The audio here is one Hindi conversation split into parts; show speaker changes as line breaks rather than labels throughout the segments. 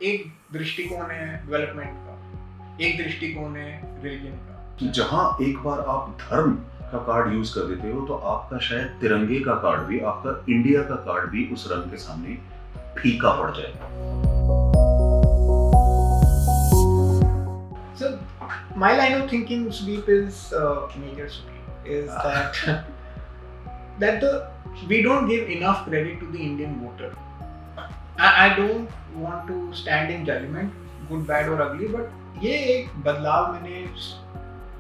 एक दृष्टिकोण है डेवलपमेंट का, एक दृष्टिकोण है रिलीजन का।
जहाँ एक बार आप धर्म का कार्ड यूज कर देते हो तो आपका शायद तिरंगे का कार्ड भी, आपका इंडिया का कार्ड भी उस रंग के सामने फीका पड़ जाएगा।
So my line of thinking, Sudeep, is major Sudeep, is that we don't give enough credit to the Indian voter. I don't want to stand in judgment, good, bad or ugly, but ये एक बदलाव मैंने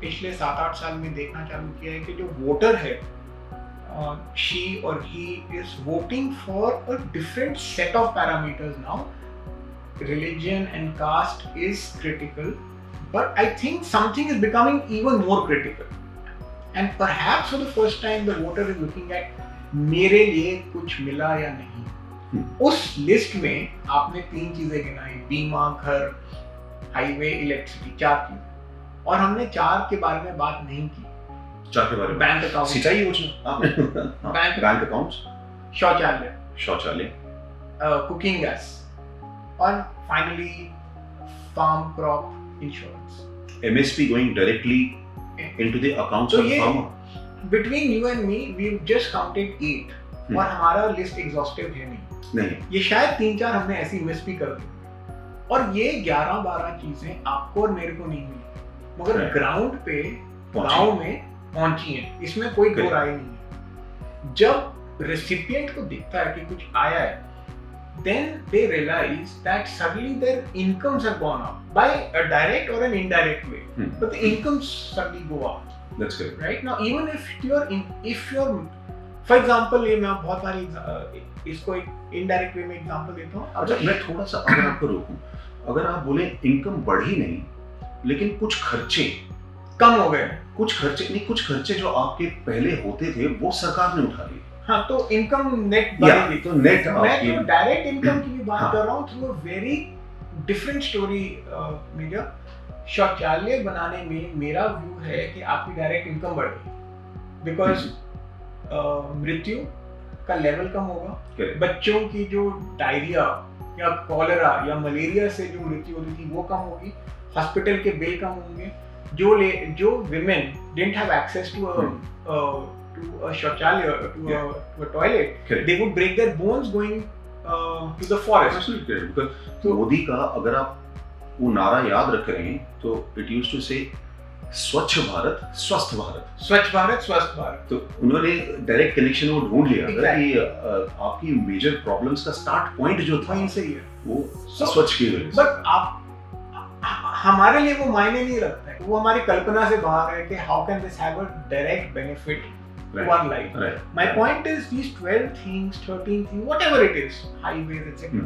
पिछले 7-8 साल में देखना चालू किया है कि जो वोटर है, she or he is voting for a different set of parameters now. Religion and caste is critical, but I think something is becoming even more critical. And perhaps for the first time the voter is looking at मेरे लिए कुछ मिला या नहीं। उस लिस्ट में आपने 3 चीजें गिनाई, बीमा, घर, हाईवे, इलेक्ट्रिसिटी, 4 चीजें, और हमने 4 के बारे में बात नहीं की।
4 के बारे में?
बैंक अकाउंट,
सिंचाई योजना आपने, बैंक अकाउंट, शौचालय,
कुकिंग गैस, और finally farm crop insurance,
MSP going directly into the accounts of the farmer.
Between you and me, we've just counted 8, और हमारा लिस्ट एग्जॉस्टिव है नहीं। ये शायद 3-4 हमने ऐसी मिस भी कर दी, और ये 11-12 चीजें आपको और मेरे को नहीं मिली, मगर ग्राउंड पे गांव में पहुंची हैं, इसमें कोई दो राय नहीं है। जब रेसिपिएंट को दिखता है कि कुछ आया है, then they realize that suddenly their incomes have gone up by a direct or an indirect way, but the incomes suddenly go up.
That's correct.
Right now, even if you're, for example, ये मैं बहुत सारी इसको एक इनडायरेक्ट वे में एग्जांपल देता हूँ।
अच्छा, मैं थोड़ा सा अगर आपको रोकूं, अगर आप बोले इनकम बढ़ी नहीं, लेकिन कुछ खर्चे
कम हो गए,
कुछ खर्चे जो आपके पहले होते थे वो सरकार ने उठा लिए।
हाँ, तो इनकम नेट बढ़ेगी।
तो नेट
मैं तो डायरेक्ट इनकम की भी बात कर रहा हूँ through a very different story. Major शौचालय बनाने में मेरा व्यू है कि आपकी डायरेक्ट इनकम बढ़ गई, बिकॉज मृत्यु का लेवल कम होगा, बच्चों की जो डायरिया या कॉलेरा या मलेरिया से जो मृत्यु होती थी वो कम होगी, हॉस्पिटल के बिल कम होंगे, जो women didn't have access to a शौचालय, to a toilet, they would break their bones going to the forest.
Absolutely correct. Because Modi का अगर आप वो नारा याद रख रहे हैं तो it used to say स्वच्छ भारत स्वस्थ भारत,
स्वच्छ भारत स्वस्थ भारत।
तो उन्होंने डायरेक्ट कनेक्शन वो ढूंढ लिया कि आपकी मेजर प्रॉब्लम्स का स्टार्ट पॉइंट जो था
वहीं से ही है,
वो स्वच्छ की वजह से।
बट आप हमारे लिए वो मायने नहीं रखता है, वो हमारी कल्पना से बाहर है कि how can this have a direct benefit to our life. My point is these 12 things, 13 things, whatever it is, highways, etc.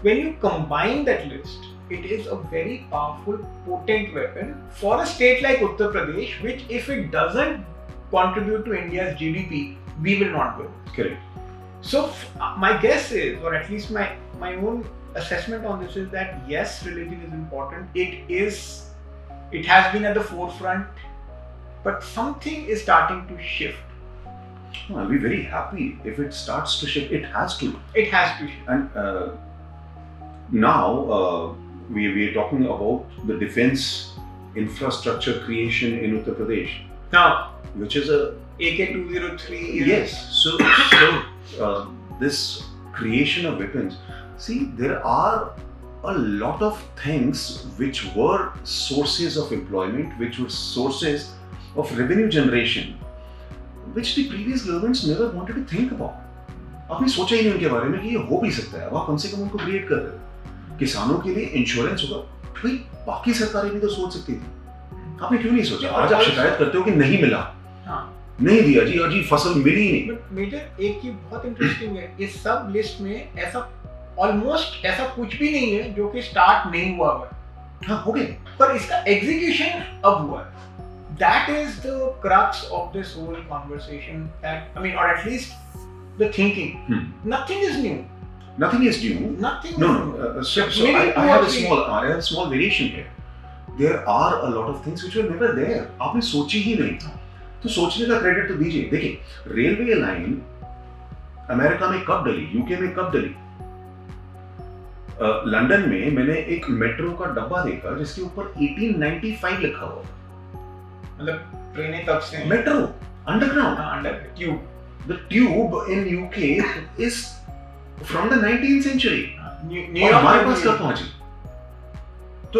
When you combine that list, it is a very powerful, potent weapon for a state like Uttar Pradesh, which if it doesn't contribute to India's GDP, we will not grow.
Correct.
So my guess is, or at least my own assessment on this is that yes, religion is important. It has been at the forefront, but something is starting to shift.
I'll be very happy if it starts to shift. It has to.
It has to shift.
And now we are talking about the defense infrastructure creation in Uttar Pradesh.
Now,
which is a
AK-203.
Yes. So this creation of weapons. See, there are a lot of things which were sources of employment, which were sources of revenue generation, which the previous governments never wanted to think about. आपने सोचा ही नहीं उनके बारे में कि ये हो भी सकता है। अब आप कम से कम उनको क्रिएट कर रहे हो। किसानों के लिए इंश्योरेंस होगा, भाई बाकी सरकारें भी तो सोच सकती थी, आपने क्यों नहीं सोचा? आज आप शिकायत करते हो कि नहीं मिला, नहीं दिया जी, अजी फसल मिली नहीं।
बट मेजर एक चीज बहुत इंटरेस्टिंग है, इस सब लिस्ट में ऐसा ऑलमोस्ट ऐसा कुछ भी नहीं है जो कि स्टार्ट नहीं हुआ है।
हाँ, हो गए,
पर इसका एग्जीक्यूशन अब हुआ है। That is the crux of this whole conversation. Or at least the thinking. Nothing is new.
Nothing is new.
Nothing.
No. So I have a small variation here. There are a lot of things which were never there. आपने सोची ही नहीं, तो सोचने का क्रेडिट तो दीजिए। देखिए, रेलवे लाइन अमेरिका में कब डली, यूके में कब डली? लंदन में मैंने एक मेट्रो का डब्बा देखा जिसके ऊपर 1895 लिखा हुआ था।
मतलब ट्रेनें तब से
metro underground,
under tube,
the tube in UK is from the 19th century। और हमारे पास कब पहुंची? तो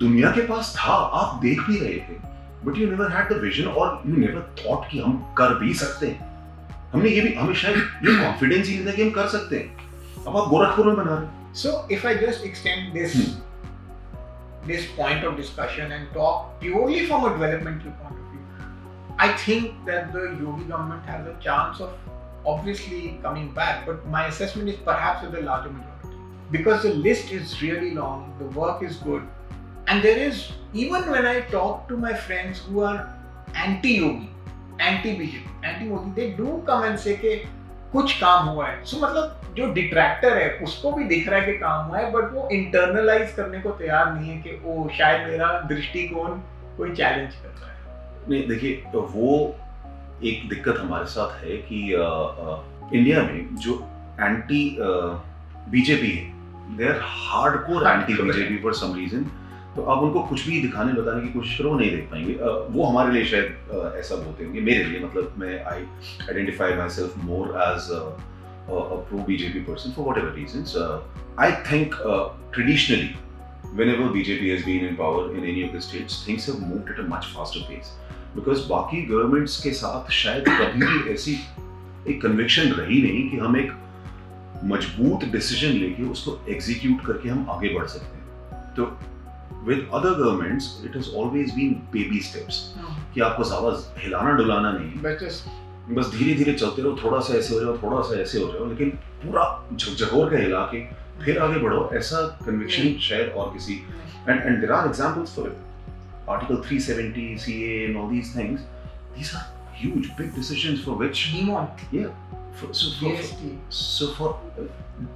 दुनिया के पास था, आप देख भी रहे थे, but you never had the vision और you never thought कि हम कर भी सकते हैं। हमने ये भी, हमें शायद ये कॉन्फिडेंस ही नहीं था कि हम कर सकते हैं। अब आप गोरखपुर में बना रहे।
So if I just extend this point of discussion and talk purely from a developmental point of view, I think that the Yogi government has a chance of obviously coming back, but my assessment is perhaps with a larger majority. Because the list is really long, the work is good, and there is, even when I talk to my friends who are anti-Yogi, anti-BJP, anti-Modi, they do come and say कि कुछ काम हुआ है। So मतलब जो डिट्रैक्टर है उसको भी दिख रहा है कि काम हुआ है, बट वो इंटरनलाइज करने को तैयार नहीं है कि ओ शायद मेरा दृष्टिकोण कोई चैलेंज कर रहा है।
नहीं, देखिए वो एक दिक्कत हमारे साथ है कि इंडिया में जो एंटी बीजेपी है, they are hardcore anti BJP for some reason. तो आप उनको कुछ भी दिखाने बताने की कोशिश करो, नहीं देख पाएंगे। वो हमारे लिए शायद ऐसा बोलते होंगे, मेरे लिए मतलब मैं I identify myself more as a pro-BJP person for whatever reasons. I think traditionally, whenever BJP has been in power in any of the states, things have moved at a much faster pace. Because बाकी governments के साथ शायद कभी भी ऐसी एक conviction रही नहीं कि हम एक मजबूत decision लेके उसको execute करके हम आगे बढ़ सकते हैं। तो with other governments, it has always been baby steps. कि आपको ज़्यादा हिलाना डुलाना नहीं, बस धीरे धीरे चलते रहो, थोड़ा सा ऐसे हो जाओ, थोड़ा सा ऐसे हो जाओ, लेकिन पूरा झकझकोर के हिला के फिर आगे बढ़ो, ऐसा कन्विक्शन शायद और किसी and there are examples for it. Article 370, CA and all these things, these are huge, big decisions for which for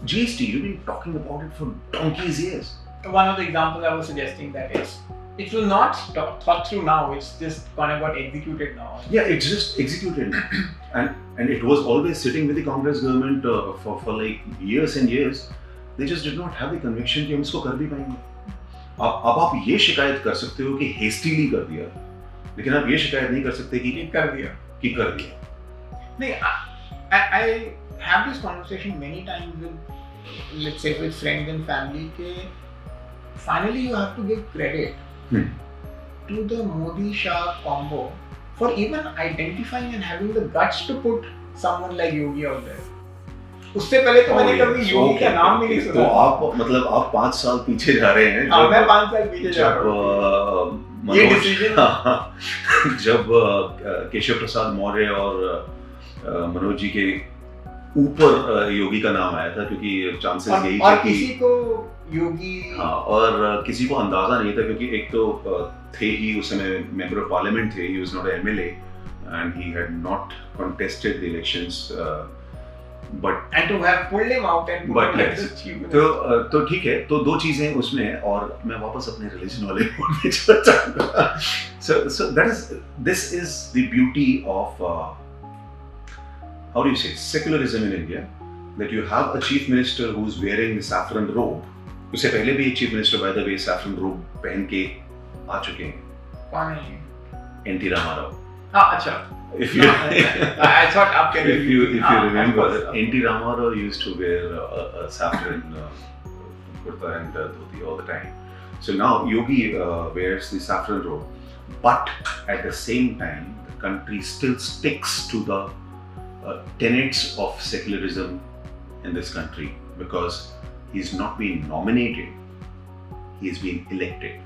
GST, you've been talking about it for donkey's years.
One of the examples I was suggesting that is, it will not thought through now, it's just kind of got executed now.
Yeah, it's just executed. and it was always sitting with the Congress government for like years and years. They just did not have the conviction कि हम इसको कर भी पाएंगे। अब आप ये शिकायत कर सकते हो कि hastily कर दिया, लेकिन आप ये शिकायत नहीं कर सकते कि
कर दिया। नहीं, I have this conversation many times with, let's say, with friends and family कि finally you have to give credit to the Modi-Shah combo for even identifying and having the guts to put someone like Yogi out there. उससे पहले तो मैंने कभी योगी का नाम भी नहीं सुना।
तो आप मतलब आप 5 साल पीछे जा रहे हैं।
हाँ, मैं 5 साल पीछे जा रहा हूँ। ये डिसीजन
जब केशव प्रसाद मौर्य और मनोज जी के ऊपर योगी का नाम आया था, क्योंकि चांसेस यही थे कि
किसी को योगी,
हाँ, और किसी को अंदाजा नहीं था क्योंकि एक तो थे ही उस समय मेंबर ऑफ पार्लियामेंट थे, he was not MLA and he had not contested the elections, but
and to have pulled him out and
तो ठीक है। तो दो चीजें उसमें हैं और मैं वापस अपने रिलीजन वाले मोड में चला जाऊंगा। So this is the beauty of how do you say secularism in India, that you have a chief minister who's wearing the saffron robe. उससे पहले भी एक chief minister by the way saffron रोब पहन के आ चुके हैं।
कौन है?
एनटी रामाराव।
हाँ, अच्छा।
If you
I thought आप कह रहे
if you remember, NT Rama Rao used to wear a saffron kurta and dhoti all the time. So now Yogi wears the saffron robe, but at the same time the country still sticks to the tenets of secularism in this country because he's not been nominated, he's been elected.